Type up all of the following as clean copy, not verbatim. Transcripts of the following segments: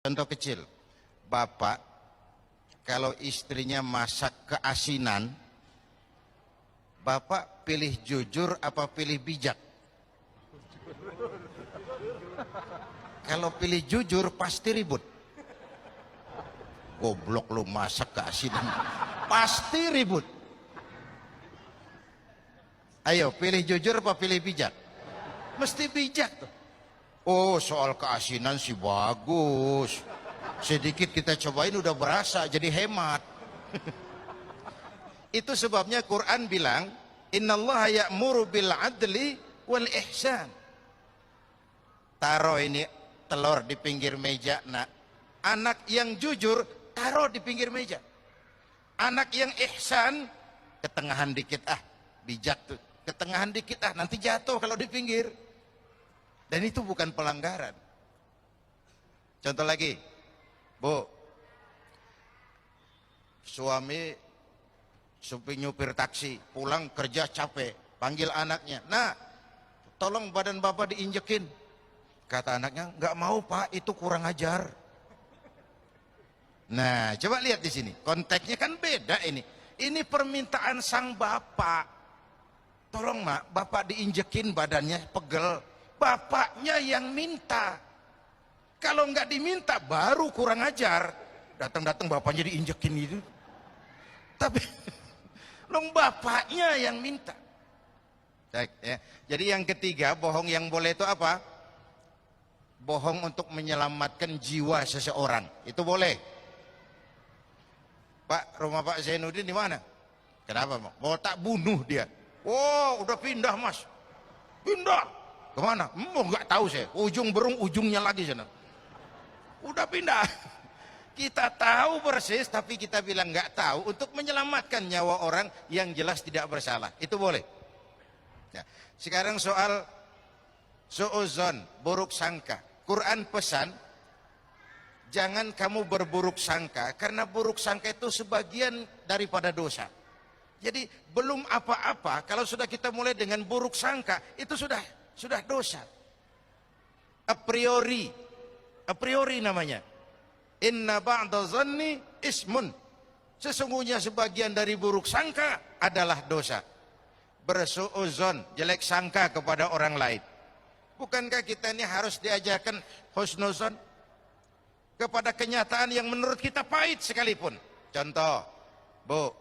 Contoh kecil, bapak kalau istrinya masak keasinan, bapak pilih jujur apa pilih bijak? Kalau pilih jujur pasti ribut. Goblok lu masak keasinan, pasti ribut. Ayo pilih jujur apa pilih bijak? Mesti bijak tuh. Oh, soal keasinan sih bagus. Sedikit kita cobain udah berasa, jadi hemat. Itu sebabnya Quran bilang, innallaha ya'muru bil adli wal ihsan. Taruh ini telur di pinggir meja, nak. Anak yang jujur, taruh di pinggir meja. Anak yang ihsan, ketengahan dikit bijak tuh. Ketengahan dikit nanti jatuh kalau di pinggir. Dan itu bukan pelanggaran. Contoh lagi, Bu, suami nyupir taksi, pulang kerja capek, panggil anaknya, nah tolong badan bapak diinjekin. Kata anaknya, nggak mau pak, itu kurang ajar. Nah coba lihat di sini, konteksnya kan beda ini. Ini permintaan sang bapak, tolong mak, bapak diinjekin badannya pegel. Bapaknya yang minta. Kalau nggak diminta baru kurang ajar. Datang-datang bapaknya diinjekin itu. Tapi long bapaknya yang minta. Ya. Jadi yang ketiga, bohong yang boleh itu apa? Bohong untuk menyelamatkan jiwa seseorang. Itu boleh. Pak, rumah Pak Zainuddin di mana? Kenapa, Pak? Mau tak bunuh dia. Oh, udah pindah, Mas. Pindah. Kemana? Nggak tahu saya. Ujung berung ujungnya lagi sana. Udah pindah. Kita tahu persis, tapi kita bilang nggak tahu untuk menyelamatkan nyawa orang yang jelas tidak bersalah. Itu boleh. Nah, sekarang soal su'uzon, buruk sangka. Quran pesan, jangan kamu berburuk sangka, karena buruk sangka itu sebagian daripada dosa. Jadi belum apa-apa, kalau sudah kita mulai dengan buruk sangka, itu sudah dosa. A priori namanya. Inna ba'da zanni ismun. Sesungguhnya sebagian dari buruk sangka adalah dosa. Bersu'uzon, jelek sangka kepada orang lain. Bukankah kita ini harus diajarkan husnuzon kepada kenyataan yang menurut kita pahit sekalipun? Contoh, Bu,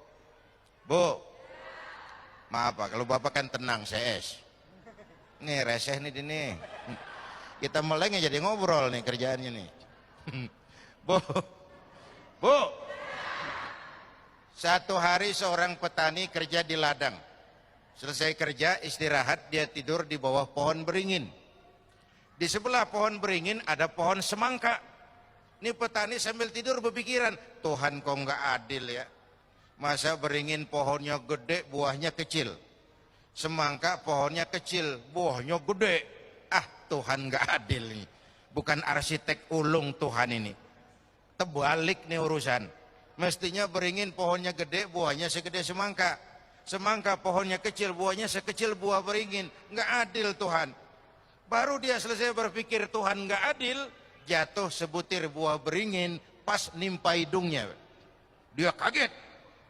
maaf Pak, kalau Bapak kan tenang, CS. Nih reseh nih ini. Kita meleng jadi ngobrol nih kerjaannya nih. Bu. Satu hari seorang petani kerja di ladang. Selesai kerja, istirahat, dia tidur di bawah pohon beringin. Di sebelah pohon beringin ada pohon semangka. Ini petani sambil tidur berpikiran, Tuhan kok nggak adil ya. Masa beringin pohonnya gede, buahnya kecil. Semangka pohonnya kecil, buahnya gede. Tuhan nggak adil nih. Bukan arsitek ulung Tuhan ini. Terbalik nih urusan. Mestinya beringin pohonnya gede, buahnya segede semangka. Semangka pohonnya kecil, buahnya sekecil buah beringin. Nggak adil Tuhan. Baru dia selesai berpikir Tuhan nggak adil, jatuh sebutir buah beringin pas nimpa hidungnya. Dia kaget.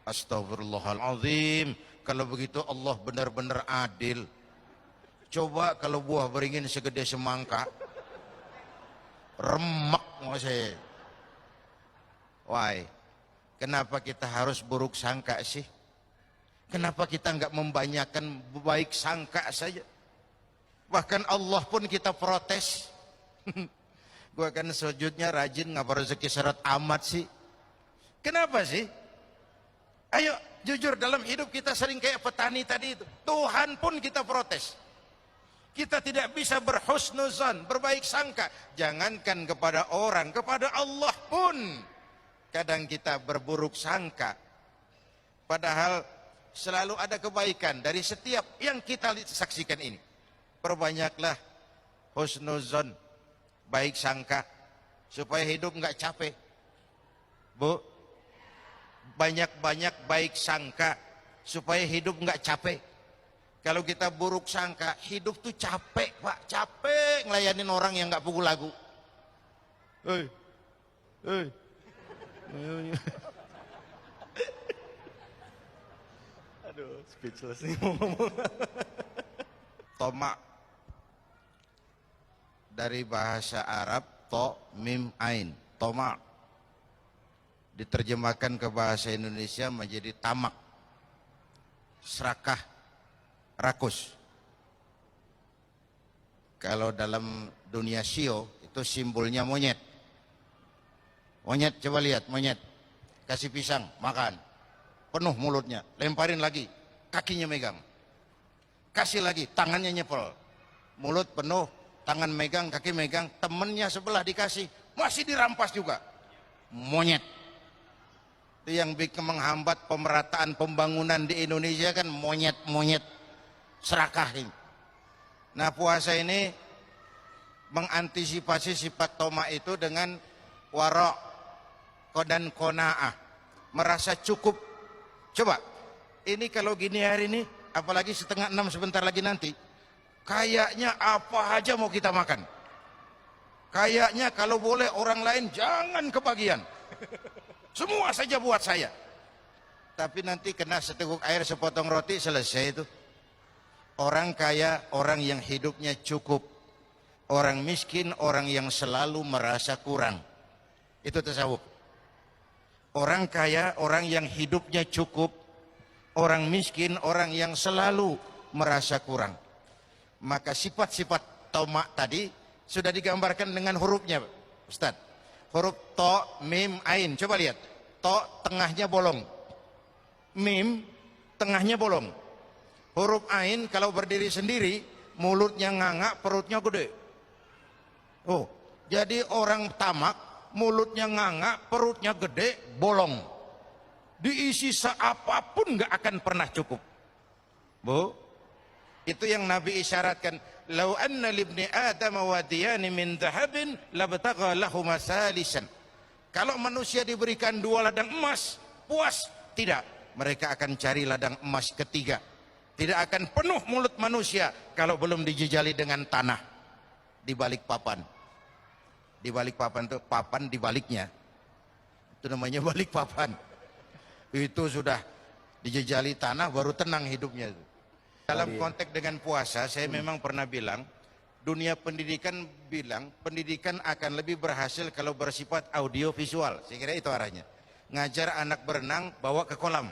Astagfirullahaladzim. Kalau begitu Allah benar-benar adil. Coba kalau buah beringin segede semangka, remek masih. Why? Kenapa kita harus buruk sangka sih? Kenapa kita nggak membanyakan baik sangka saja? Bahkan Allah pun kita protes. Gua kan sujudnya rajin, ngapa rezeki syarat amat sih? Kenapa sih? Ayo jujur, dalam hidup kita sering kayak petani tadi itu. Tuhan pun kita protes. Kita tidak bisa berhusnuzan, berbaik sangka. Jangankan kepada orang, kepada Allah pun kadang kita berburuk sangka. Padahal selalu ada kebaikan dari setiap yang kita saksikan ini. Perbanyaklah husnuzan, baik sangka, supaya hidup nggak capek. Bu, banyak-banyak baik sangka supaya hidup nggak capek. Kalau kita buruk sangka, hidup tuh capek Pak, capek ngelayanin orang yang nggak pukul lagu. Eh. Aduh, speechless nih ngomong. Tomak dari bahasa Arab to mim ain, tomak diterjemahkan ke bahasa Indonesia menjadi tamak, serakah, rakus. Kalau dalam dunia sio itu simbolnya monyet. Monyet, coba lihat monyet, kasih pisang makan, penuh mulutnya, lemparin lagi, kakinya megang, kasih lagi, tangannya nyepel, mulut penuh, tangan megang, kaki megang, temennya sebelah dikasih, masih dirampas juga. Monyet. Itu yang bikin menghambat pemerataan pembangunan di Indonesia kan monyet-monyet serakah ini. Nah, puasa ini mengantisipasi sifat tomak itu dengan warok dan kona'ah, merasa cukup. Coba, ini kalau gini hari ini, apalagi 5:30 sebentar lagi nanti, kayaknya apa aja mau kita makan. Kayaknya kalau boleh orang lain jangan kebagian. Semua saja buat saya. Tapi nanti kena seteguk air sepotong roti selesai itu. Orang kaya, orang yang hidupnya cukup. Orang miskin, orang yang selalu merasa kurang. Itu tasawuf. Orang kaya, orang yang hidupnya cukup. Orang miskin, orang yang selalu merasa kurang. Maka sifat-sifat tomak tadi sudah digambarkan dengan hurufnya, Ustaz. Huruf to, mim, ain. Coba lihat. To tengahnya bolong. Mim tengahnya bolong. Huruf ain kalau berdiri sendiri, mulutnya nganga, perutnya gede. Oh, jadi orang tamak, mulutnya nganga, perutnya gede, bolong. Diisi seapapun nggak akan pernah cukup. Bu, itu yang Nabi isyaratkan. Lau anna libni Adam wadiyani min dhahabin labtagha lahu masalisan. Kalau manusia diberikan 2 ladang emas, puas? Tidak. Mereka akan cari ladang emas ketiga. Tidak akan penuh mulut manusia kalau belum dijejali dengan tanah di balik papan. Di balik papan itu papan di baliknya. Itu namanya balik papan. Itu sudah dijejali tanah baru tenang hidupnya. Dalam konteks dengan puasa, saya memang pernah bilang, dunia pendidikan bilang pendidikan akan lebih berhasil kalau bersifat audio visual. Saya kira itu arahnya. Ngajar anak berenang, bawa ke kolam.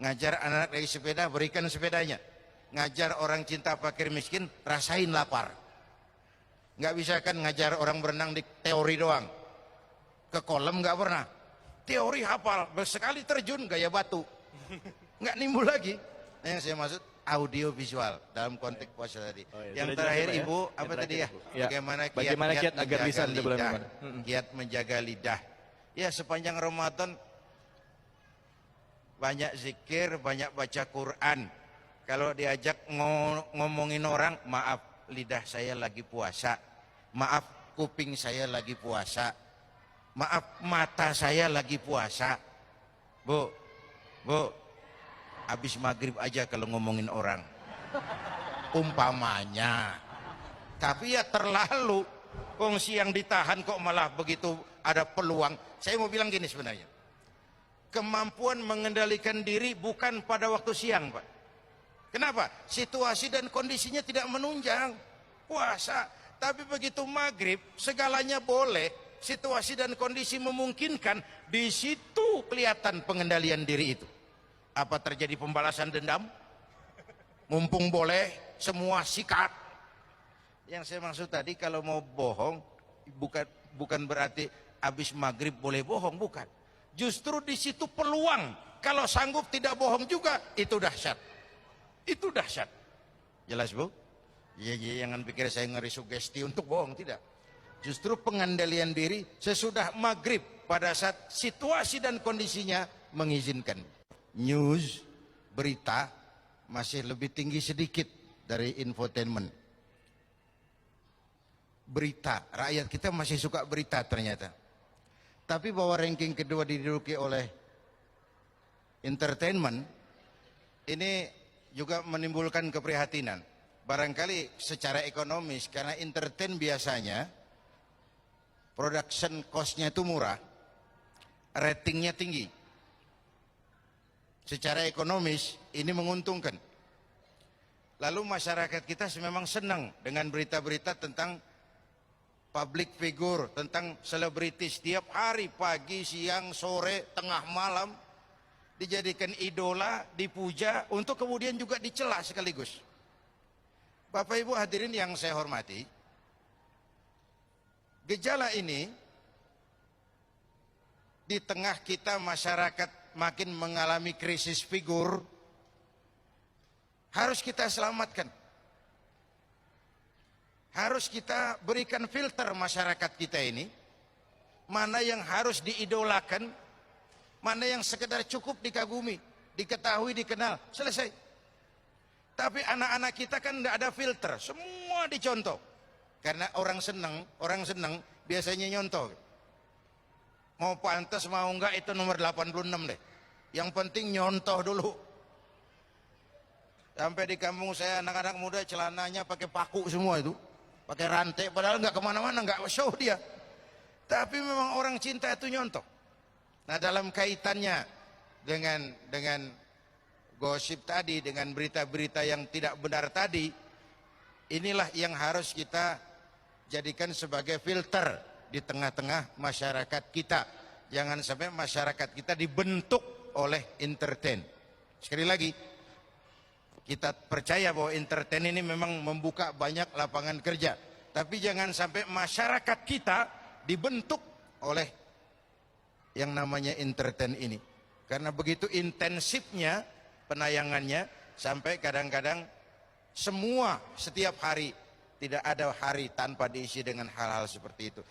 Ngajar anak naik sepeda, berikan sepedanya. Ngajar orang cinta fakir miskin, rasain lapar. Nggak bisa kan ngajar orang berenang di teori doang. Ke kolam nggak pernah. Teori hafal, sekali terjun gaya batu. Nggak nimbul lagi. Nah, yang saya maksud audio visual dalam konteks puasa tadi. Oh, ya. Yang Sudah terakhir jelas, Ibu, ya? apa tadi ya? Ya. Bagaimana kiat agar bisa menjaga bulan lidah. Ramadan? Kiat menjaga lidah. Ya, sepanjang Ramadan banyak zikir, banyak baca Quran. Kalau diajak ngomongin orang, maaf lidah saya lagi puasa, maaf kuping saya lagi puasa, maaf mata saya lagi puasa. Bu, habis maghrib aja kalau ngomongin orang, umpamanya. Tapi ya terlalu, wong siang ditahan kok malah begitu ada peluang. Saya mau bilang gini sebenarnya, kemampuan mengendalikan diri bukan pada waktu siang, Pak. Kenapa? Situasi dan kondisinya tidak menunjang puasa. Tapi begitu maghrib, segalanya boleh, situasi dan kondisi memungkinkan, di situ kelihatan pengendalian diri itu. Apa terjadi pembalasan dendam? Mumpung boleh, semua sikat. Yang saya maksud tadi, kalau mau bohong, bukan berarti habis maghrib boleh bohong, bukan. Justru di situ peluang. Kalau sanggup tidak bohong juga, itu dahsyat. Itu dahsyat. Jelas, Bu? Ya, jangan pikir saya ngeri sugesti untuk bohong, tidak. Justru pengendalian diri sesudah maghrib pada saat situasi dan kondisinya mengizinkan. News, berita masih lebih tinggi sedikit dari infotainment. Berita, rakyat kita masih suka berita ternyata. Tapi bahwa ranking kedua diduduki oleh entertainment, ini juga menimbulkan keprihatinan. Barangkali secara ekonomis, karena entertain biasanya production cost-nya itu murah, ratingnya tinggi. Secara ekonomis ini menguntungkan. Lalu masyarakat kita memang senang dengan berita-berita tentang public figure, tentang selebritis. Setiap hari, pagi, siang, sore, tengah malam, dijadikan idola, dipuja, untuk kemudian juga dicela sekaligus. Bapak Ibu hadirin yang saya hormati, gejala ini di tengah kita masyarakat makin mengalami krisis figur, harus kita selamatkan. Harus kita berikan filter masyarakat kita ini, mana yang harus diidolakan, mana yang sekedar cukup dikagumi, diketahui, dikenal, selesai. Tapi anak-anak kita kan tidak ada filter, semua dicontoh. Karena orang senang biasanya nyontoh. Mau pantas mau enggak itu nomor 86 deh. Yang penting nyontoh dulu. Sampai di kampung saya anak-anak muda celananya pakai paku semua itu. Pakai rantai, padahal enggak kemana-mana, enggak show dia. Tapi memang orang cinta itu nyontoh. Nah dalam kaitannya dengan gosip tadi, dengan berita-berita yang tidak benar tadi, inilah yang harus kita jadikan sebagai filter di tengah-tengah masyarakat kita. Jangan sampai masyarakat kita dibentuk oleh entertain. Sekali lagi, kita percaya bahwa entertain ini memang membuka banyak lapangan kerja. Tapi jangan sampai masyarakat kita dibentuk oleh yang namanya entertain ini. Karena begitu intensifnya penayangannya, sampai kadang-kadang setiap hari, tidak ada hari tanpa diisi dengan hal-hal seperti itu.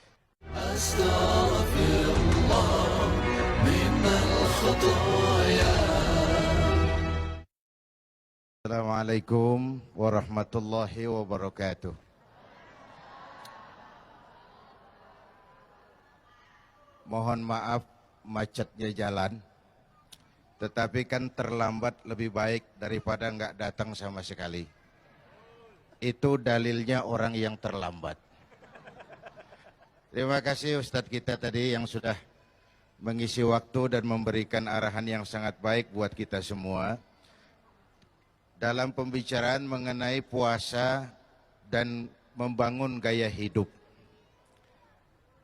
Assalamualaikum warahmatullahi wabarakatuh. Mohon maaf macetnya jalan, tetapi kan terlambat lebih baik daripada nggak datang sama sekali. Itu dalilnya orang yang terlambat. Terima kasih Ustadz kita tadi yang sudah mengisi waktu dan memberikan arahan yang sangat baik buat kita semua dalam pembicaraan mengenai puasa dan membangun gaya hidup.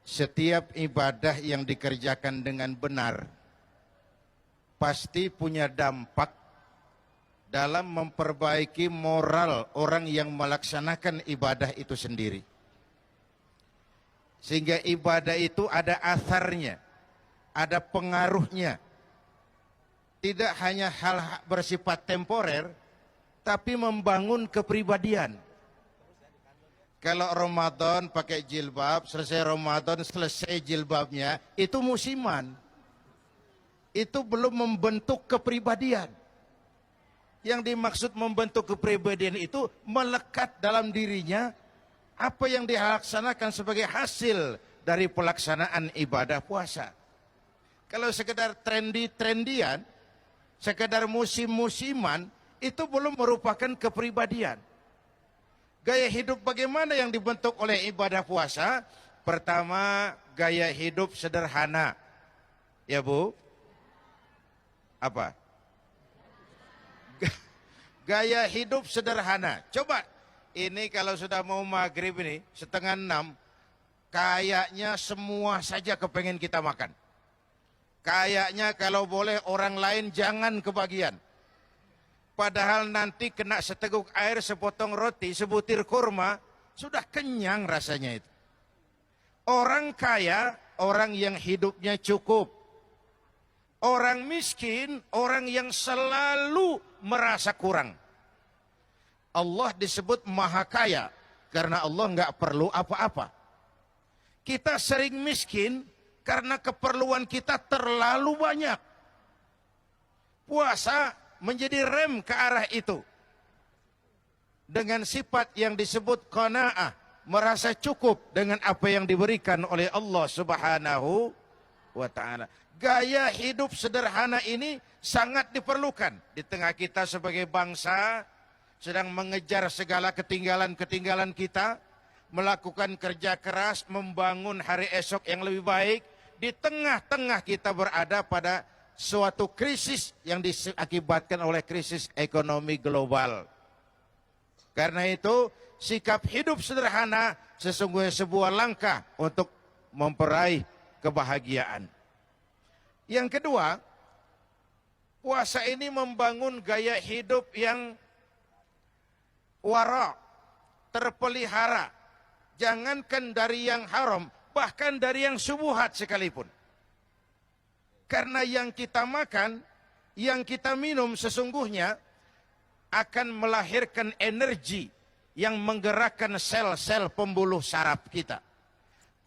Setiap ibadah yang dikerjakan dengan benar pasti punya dampak dalam memperbaiki moral orang yang melaksanakan ibadah itu sendiri. Sehingga ibadah itu ada asarnya, ada pengaruhnya. Tidak hanya hal bersifat temporer, tapi membangun kepribadian. Kalau Ramadan pakai jilbab, selesai Ramadan selesai jilbabnya, itu musiman. Itu belum membentuk kepribadian. Yang dimaksud membentuk kepribadian itu melekat dalam dirinya apa yang dilaksanakan sebagai hasil dari pelaksanaan ibadah puasa. Kalau sekedar trendy-trendian, sekedar musim-musiman, itu belum merupakan kepribadian. Gaya hidup bagaimana yang dibentuk oleh ibadah puasa? Pertama, gaya hidup sederhana. Ya Bu? Apa? Gaya hidup sederhana. Coba, ini kalau sudah mau maghrib ini, 5:30, kayaknya semua saja kepengen kita makan. Kayaknya kalau boleh orang lain jangan kebagian. Padahal nanti kena seteguk air, sepotong roti, sebutir kurma, sudah kenyang rasanya itu. Orang kaya, orang yang hidupnya cukup. Orang miskin, orang yang selalu merasa kurang. Allah disebut maha kaya karena Allah nggak perlu apa-apa. Kita sering miskin karena keperluan kita terlalu banyak. Puasa menjadi rem ke arah itu. Dengan sifat yang disebut qanaah, merasa cukup dengan apa yang diberikan oleh Allah Subhanahu wa ta'ala. Gaya hidup sederhana ini sangat diperlukan di tengah kita sebagai bangsa sedang mengejar segala ketinggalan-ketinggalan kita, melakukan kerja keras, membangun hari esok yang lebih baik. Di tengah-tengah kita berada pada suatu krisis yang diakibatkan oleh krisis ekonomi global. Karena itu, sikap hidup sederhana sesungguhnya sebuah langkah untuk memperaih kebahagiaan. Yang kedua, puasa ini membangun gaya hidup yang wara, terpelihara. Jangankan dari yang haram, bahkan dari yang syubhat sekalipun. Karena yang kita makan, yang kita minum sesungguhnya akan melahirkan energi yang menggerakkan sel-sel pembuluh saraf kita.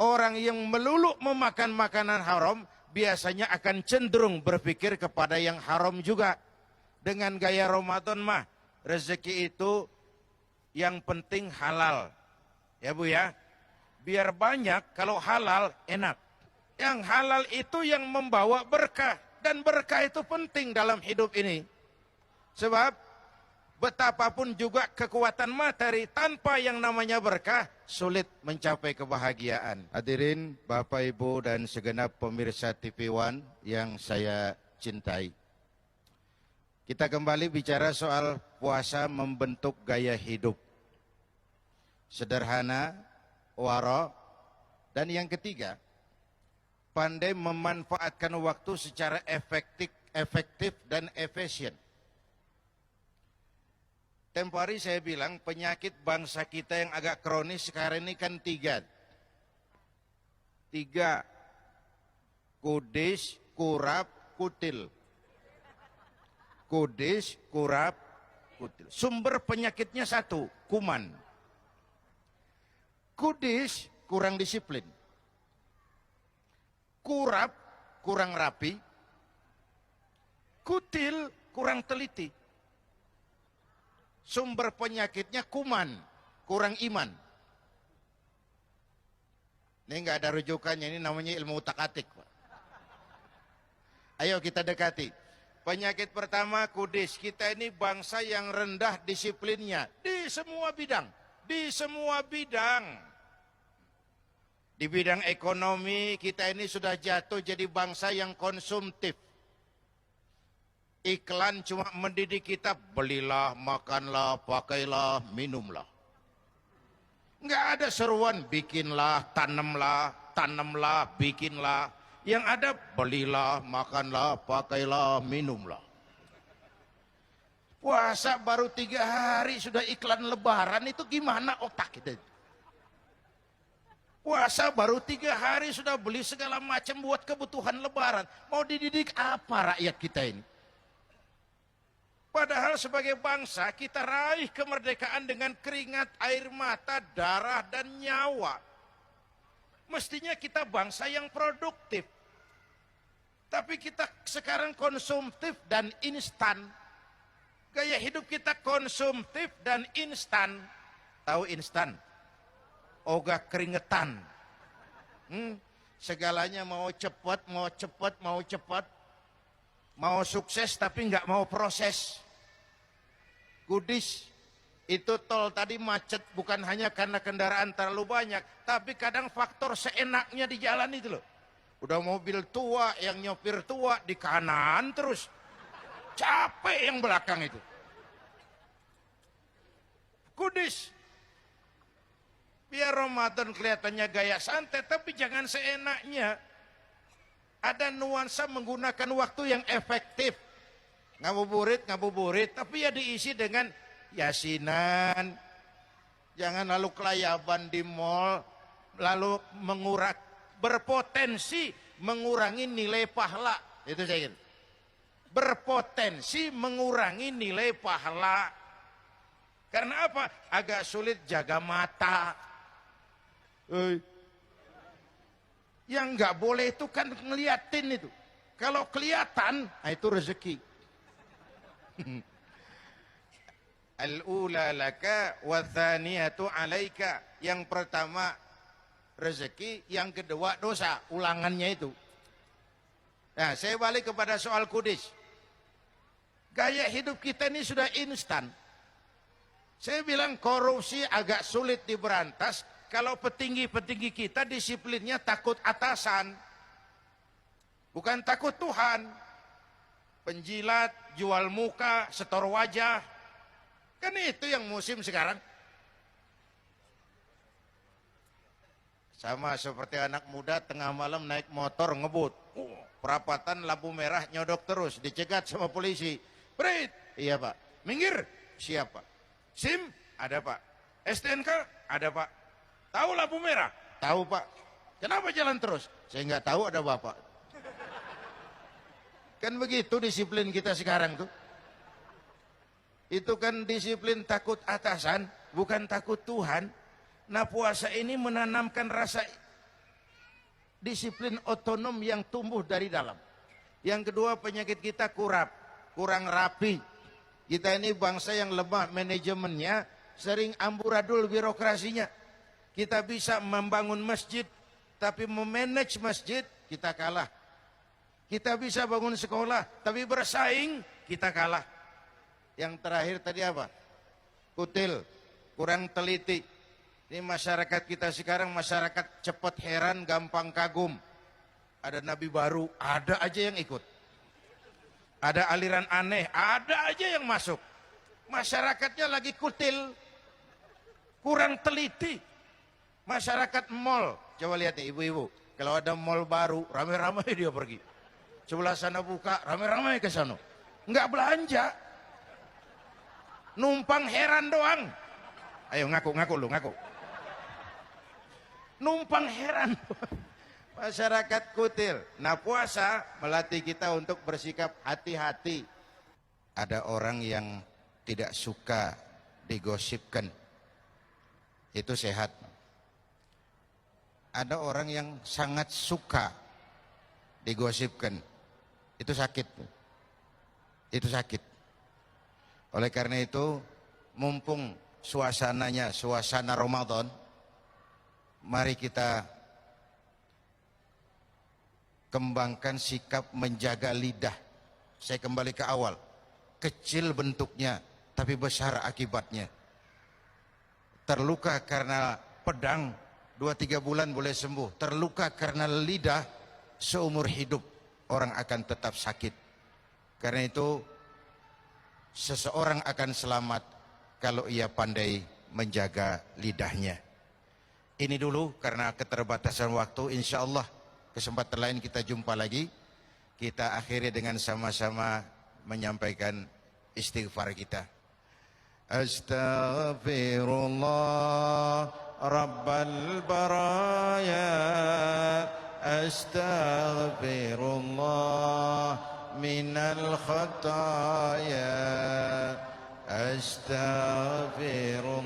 Orang yang melulu memakan makanan haram biasanya akan cenderung berpikir kepada yang haram juga. Dengan gaya Ramadan mah, rezeki itu yang penting halal. Ya Bu ya, biar banyak, kalau halal enak. Yang halal itu yang membawa berkah. Dan berkah itu penting dalam hidup ini. Sebab betapapun juga kekuatan materi, tanpa yang namanya berkah, sulit mencapai kebahagiaan. Hadirin Bapak Ibu dan segenap pemirsa TV One yang saya cintai. Kita kembali bicara soal puasa membentuk gaya hidup. Sederhana, wara, dan yang ketiga, pandai memanfaatkan waktu secara efektif dan efisien. Tempo hari saya bilang penyakit bangsa kita yang agak kronis sekarang ini kan tiga. Kudis, kurap, kutil. Kudis, kurap, kutil. Sumber penyakitnya satu, kuman. Kudis, kurang disiplin. Kurap, kurang rapi. Kutil, kurang teliti. Sumber penyakitnya kuman, kurang iman. Ini enggak ada rujukannya, ini namanya ilmu utak-atik, Pak. Ayo kita dekati. Penyakit pertama kudis. Kita ini bangsa yang rendah disiplinnya di semua bidang, di semua bidang. Di bidang ekonomi kita ini sudah jatuh jadi bangsa yang konsumtif. Iklan cuma mendidik kita, belilah, makanlah, pakailah, minumlah. Enggak ada seruan, bikinlah, tanamlah, bikinlah. Yang ada, belilah, makanlah, pakailah, minumlah. Puasa baru 3 hari sudah iklan lebaran, itu gimana otak kita? Puasa baru 3 hari sudah beli segala macam buat kebutuhan lebaran. Mau dididik apa rakyat kita ini? Padahal sebagai bangsa kita raih kemerdekaan dengan keringat, air mata, darah, dan nyawa. Mestinya kita bangsa yang produktif. Tapi kita sekarang konsumtif dan instan. Gaya hidup kita konsumtif dan instan. Tahu instan? Ogah keringetan. Segalanya mau cepat, mau cepat, mau cepat. Mau sukses tapi nggak mau proses. Kudis, itu tol tadi macet bukan hanya karena kendaraan terlalu banyak, tapi kadang faktor seenaknya di jalan itu loh. Udah mobil tua, yang nyopir tua di kanan terus. Capek yang belakang itu. Kudis. Biar Ramadan kelihatannya gaya santai, tapi jangan seenaknya. Ada nuansa menggunakan waktu yang efektif. Ngabuburit, tapi ya diisi dengan yasinan. Jangan lalu kelayaban di mall, lalu berpotensi mengurangi nilai pahala. Itu saya kira. Berpotensi mengurangi nilai pahala. Karena apa? Agak sulit jaga mata. Yang nggak boleh itu kan ngeliatin itu. Kalau kelihatan, itu rezeki. Al-ula laka wa thaniyatu alaika. Yang pertama rezeki, yang kedua dosa, ulangannya itu. Nah, saya balik kepada soal kudis. Gaya hidup kita ini sudah instan. Saya bilang korupsi agak sulit diberantas kalau petinggi-petinggi kita disiplinnya takut atasan, bukan takut Tuhan. Penjilat, jual muka, setor wajah, kan itu yang musim sekarang. Sama seperti anak muda tengah malam naik motor ngebut, perapatan lampu merah nyodok terus, dicegat sama polisi. Berit, iya pak. Minggir, siapa? SIM, ada pak. STNK, ada pak. Tahu lampu merah? Tahu pak. Kenapa jalan terus? Saya nggak tahu, ada bapak. Kan begitu disiplin kita sekarang tuh. Itu kan disiplin takut atasan, bukan takut Tuhan. Nah puasa ini menanamkan rasa disiplin otonom yang tumbuh dari dalam. Yang kedua, penyakit kita kurang rapi. Kita ini bangsa yang lemah manajemennya, sering amburadul birokrasinya. Kita bisa membangun masjid, tapi memanage masjid kita kalah. Kita bisa bangun sekolah, tapi bersaing kita kalah. Yang terakhir tadi apa? Kutil, kurang teliti. Ini masyarakat kita sekarang masyarakat cepat heran, gampang kagum. Ada nabi baru, ada aja yang ikut. Ada aliran aneh, ada aja yang masuk. Masyarakatnya lagi kutil, kurang teliti. Masyarakat mall, coba lihat nih ibu-ibu. Kalau ada mall baru, ramai-ramai dia pergi. Sebelah sana buka, ramai-ramai ke sana. Enggak belanja. Numpang heran doang. Ayo ngaku lu, ngaku. Numpang heran doang. Masyarakat kutil. Nah puasa melatih kita untuk bersikap hati-hati. Ada orang yang tidak suka digosipkan. Itu sehat. Ada orang yang sangat suka digosipkan. Itu sakit. Itu sakit. Oleh karena itu, mumpung suasananya suasana Ramadan, mari kita kembangkan sikap menjaga lidah. Saya kembali ke awal. Kecil bentuknya, tapi besar akibatnya. Terluka karena pedang, 2-3 bulan boleh sembuh. Terluka karena lidah, seumur hidup orang akan tetap sakit. Karena itu, seseorang akan selamat kalau ia pandai menjaga lidahnya. Ini dulu karena keterbatasan waktu, insya Allah kesempatan lain kita jumpa lagi. Kita akhiri dengan sama-sama menyampaikan istighfar kita. Astaghfirullah Rabbal baraya, astaghfirullah minal khataya, astaghfirullah